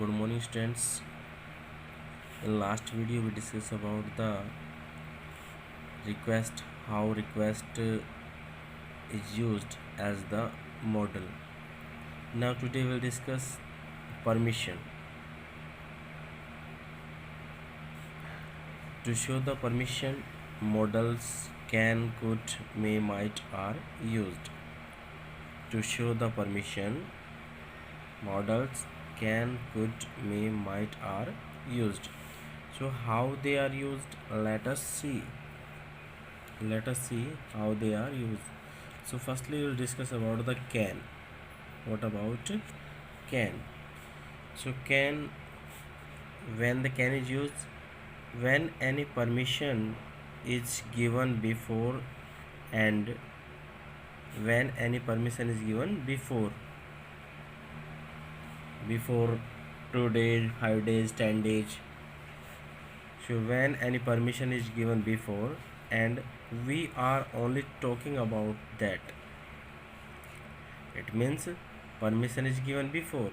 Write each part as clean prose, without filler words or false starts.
Good morning, students. In last video we discussed about the request, how request is used as the model. Now today we'll discuss permission. To show the permission, models can, could, may, might are used. To show the permission, models can, could, may, might are used. So how they are used, let us see how they are used. So firstly we'll discuss about the can. What about can? So can, when the can is used, when any permission is given before, and when any permission is given before 2 days, 5 days, 10 days. So when any permission is given before and we are only talking about that, it means permission is given before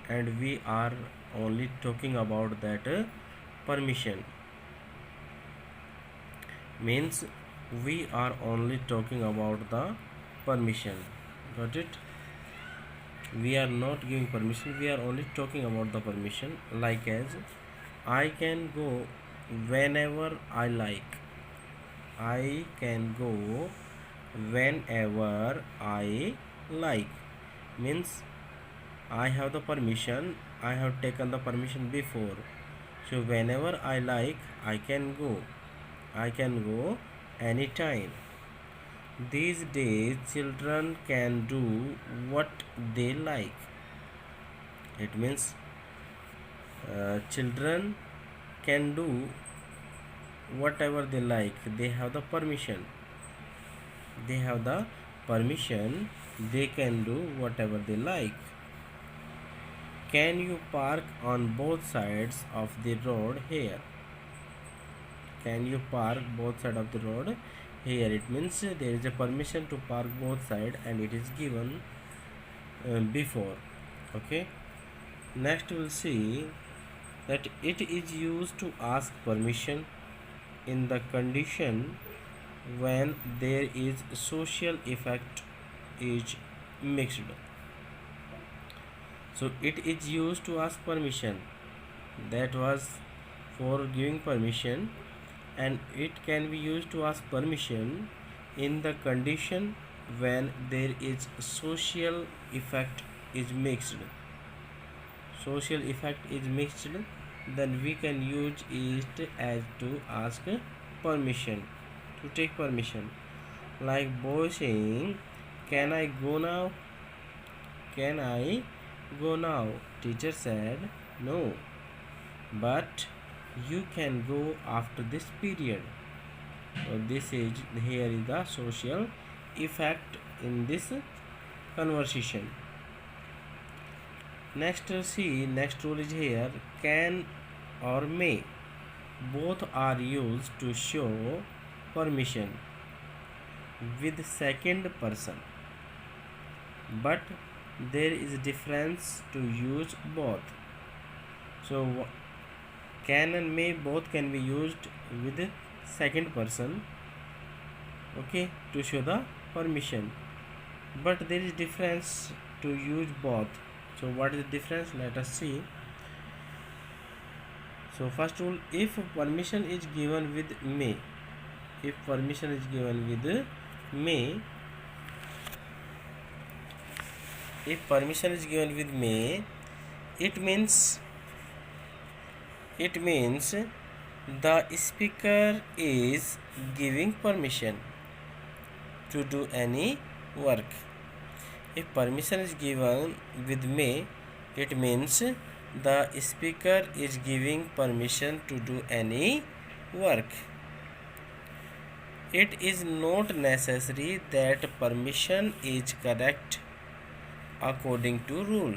and we are only talking about that permission, means we are only talking about the permission. Got it? We are not giving permission, we are only talking about the permission. Like as I can go whenever I like. I can go whenever I like means I have the permission, I have taken the permission before. So whenever I like, I can go. I can go anytime. These days children can do what they like. It means children can do whatever they like. They have the permission. They have the permission. They can do whatever they like. Can you park on both sides of the road here? Can you park both sides of the road here? It means there is a permission to park both sides and it is given before. Okay. Next we will see that it is used to ask permission in the condition when there is social effect is mixed. So it is used to ask permission, that was for giving permission, and it can be used to ask permission in the condition when there is social effect is mixed. Social effect is mixed, then we can use it as to ask permission, to take permission. Like boy saying, can I go now? Can I go now? Teacher said no, but you can go after this period. So this is, here is the social effect in this conversation. Next see, next rule is here, can or may. Both are used to show permission with second person, but there is a difference to use both. So can and may both can be used with second person, okay, to show the permission, but there is difference to use both. So what is the difference? Let us see. So first rule, if permission is given with may, if permission is given with may, if permission is given with may, it means the speaker is giving permission to do any work. If permission is given with may, it means the speaker is giving permission to do any work. It is not necessary that permission is correct according to rule.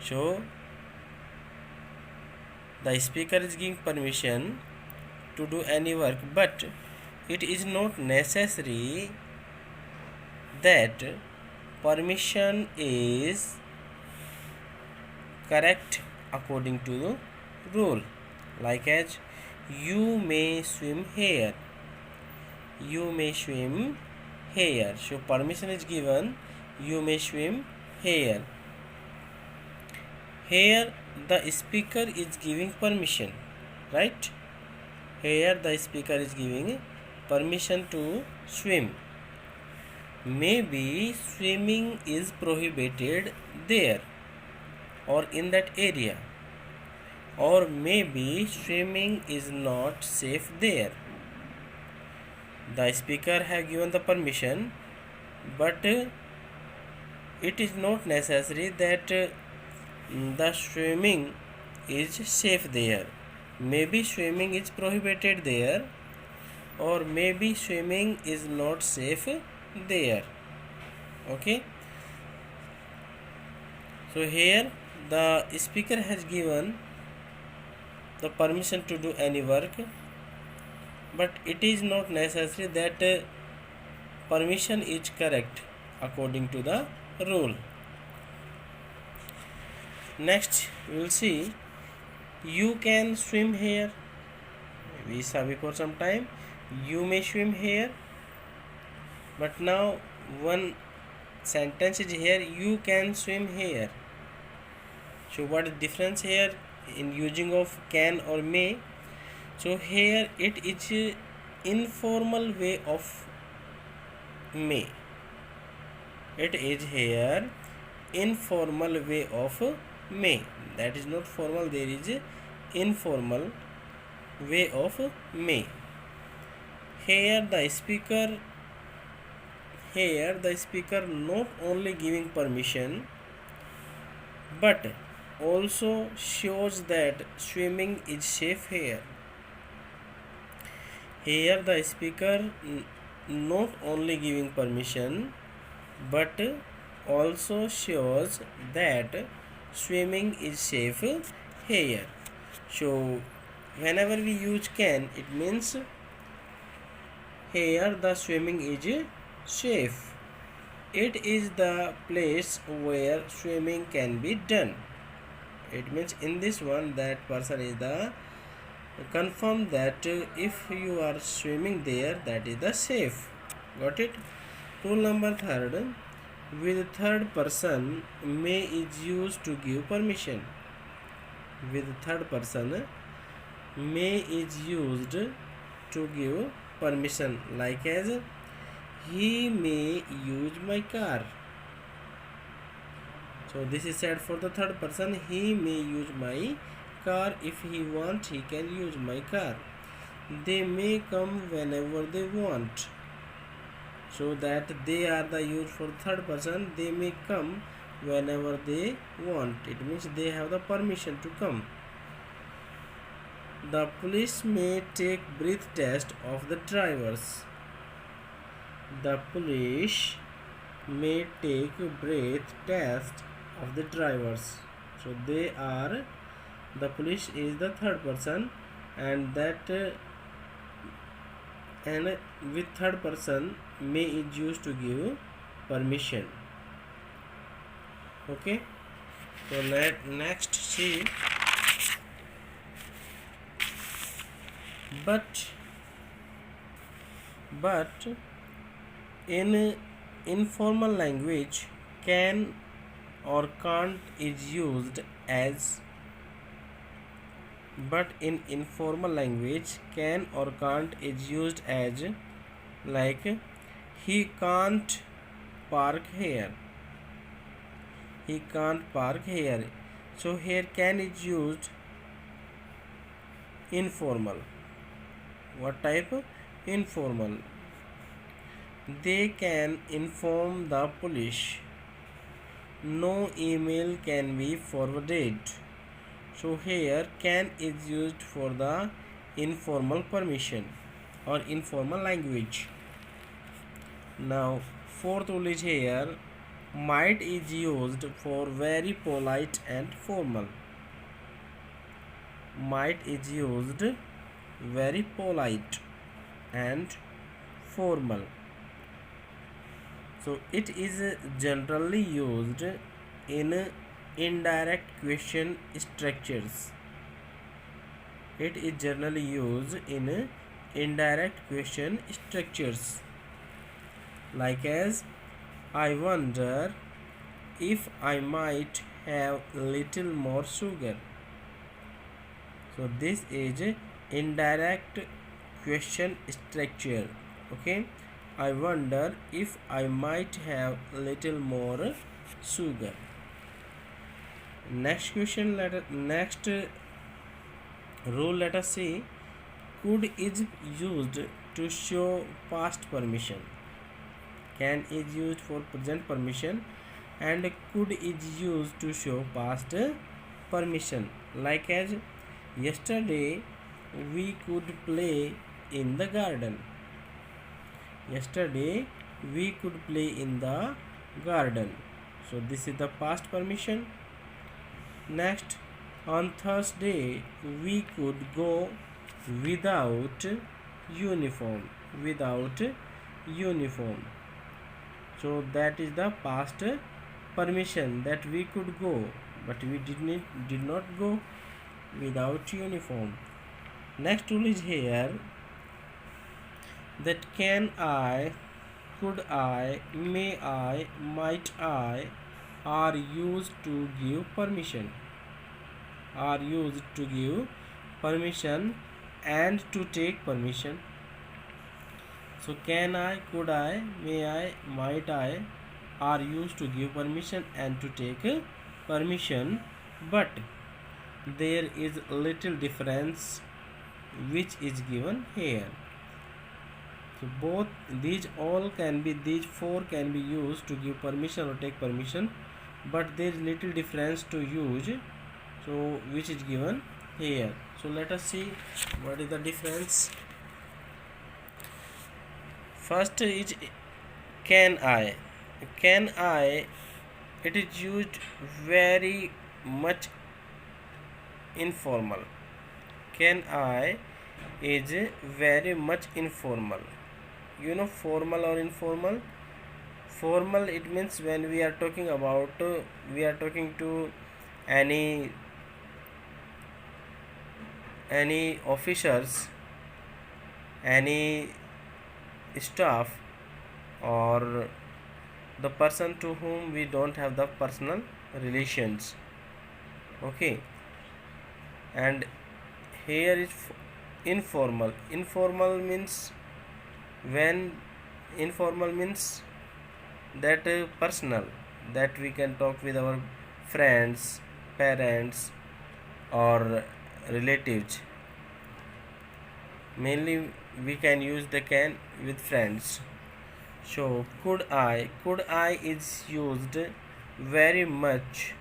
So the speaker is giving permission to do any work, but it is not necessary that permission is correct according to the rule, like as you may swim here, you may swim here. So permission is given, you may swim here. Here the speaker is giving permission, right? Here the speaker is giving permission to swim. Maybe swimming is prohibited there or in that area, or maybe swimming is not safe there. The speaker have given the permission, but it is not necessary that the swimming is safe there. Maybe swimming is prohibited there, or maybe swimming is not safe there. Okay, so here the speaker has given the permission to do any work, but it is not necessary that permission is correct according to the rule. Next we will see, you can swim here. We saw before some time, you may swim here, but now one sentence is here, you can swim here. So what is difference here in using of can or may? So here it is informal way of may. It is here informal way of may. That is not formal, there is informal way of may. Here the speaker not only giving permission but also shows that swimming is safe here. Here the speaker not only giving permission but also shows that swimming is safe here. So whenever we use can, it means here the swimming is safe. It is the place where swimming can be done. It means in this one that person is the confirm that if you are swimming there, that is the safe. Got it? Rule number third, with third person may is used to give permission. With third person may is used to give permission, like as he may use my car. So this is said for the third person, he may use my car. If he wants, he can use my car. They may come whenever they want. So that they are the use for third person, they may come whenever they want. It means they have the permission to come. The police may take breath test of the drivers. The police may take breath test of the drivers. So they are, the police is the third person, and that and with third person may is used to give permission. Okay, so next see, but in informal language can or can't is used as, but in informal language can or can't is used as, like he can't park here, he can't park here. So here can is used informal. What type? Informal. They can inform the police. No email can be forwarded. So here can is used for the informal permission or informal language. Now fourth rule is here, might is used for very polite and formal. Might is used very polite and formal. So it is generally used in indirect question structures. It is generally used in indirect question structures, like as I wonder if I might have little more sugar. So this is indirect question structure. Okay, I wonder if I might have little more sugar. Next question, next rule, let us see. Could is used to show past permission. Can is used for present permission, and could is used to show past permission, like as yesterday we could play in the garden. Yesterday we could play in the garden. So this is the past permission. Next, on Thursday we could go without uniform. Without uniform. So that is the past permission, that we could go, but we did not go without uniform. Next rule is here, that can I, could I, may I, might I are used to give permission. Are used to give permission and to take permission. So can I, could I, may I, might I are used to give permission and to take permission, but there is little difference which is given here. So both these four can be used to give permission or take permission, but there is little difference to use, so which is given here. So let us see what is the difference. First is can I. Can I, it is used very much informal. Can I is very much informal. You know formal or informal? Formal, it means when we are talking about, we are talking to any officers, any staff, or the person to whom we don't have the personal relations. Okay, and here is informal. Informal means that personal, that we can talk with our friends, parents, or relatives. Mainly we can use the can with friends. So could I is used very much.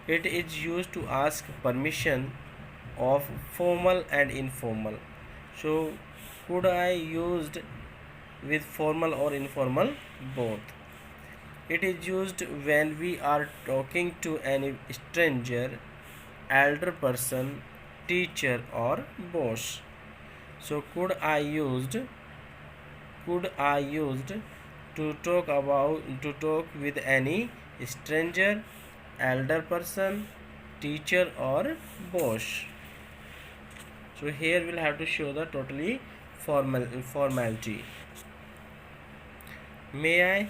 It is used to ask permission of formal and informal. So could I used with formal or informal, both. It is used when we are talking to any stranger, elder person, teacher, or boss. So could I used to talk with any stranger, elder person, teacher, or boss. So here we'll have to show the totally formality. May I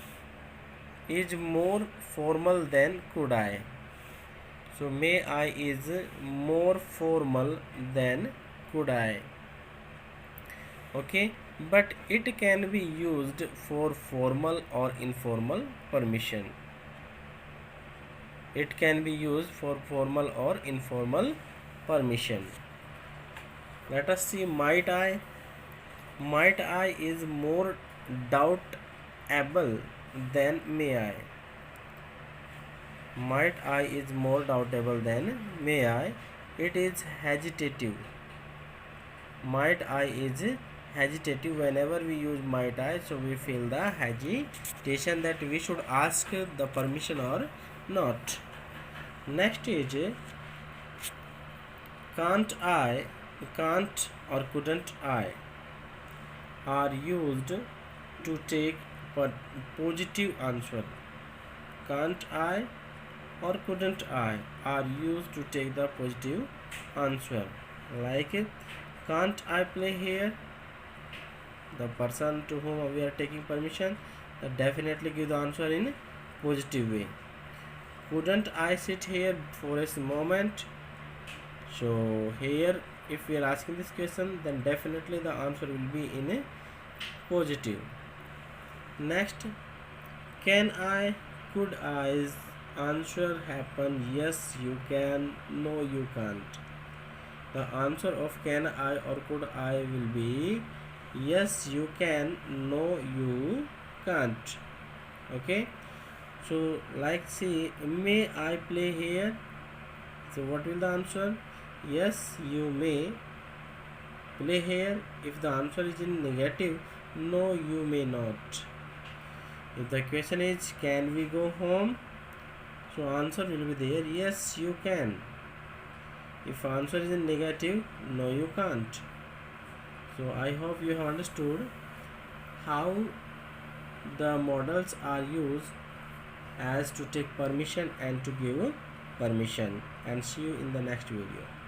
is more formal than could I. So may I is more formal than could I. Okay, but it can be used for formal or informal permission. It can be used for formal or informal permission. Let us see might I. Might I is more doubtable than may I. Might I is more doubtable than may I. It is hesitative. Might I is hesitative. Whenever we use might I, so we feel the hesitation that we should ask the permission or not. Next is can't I, can't or couldn't I are used to take positive answer. Can't I, or couldn't I are used to take the positive answer. Like, can't I play here? The person to whom we are taking permission, that definitely give the answer in positive way. Couldn't I sit here for a moment? So here, if we are asking this question, then definitely the answer will be in a positive. Next, can I, could I's answer happen? Yes, you can. No, you can't. The answer of can I or could I will be yes, you can. No, you can't. Okay. So, like, see, may I play here? So, what will the answer? Yes, you may play here. If the answer is in negative, no, you may not. If the question is can we go home, so answer will be there yes, you can. If answer is in negative, no, you can't. So I hope you have understood how the models are used as to take permission and to give permission, and see you in the next video.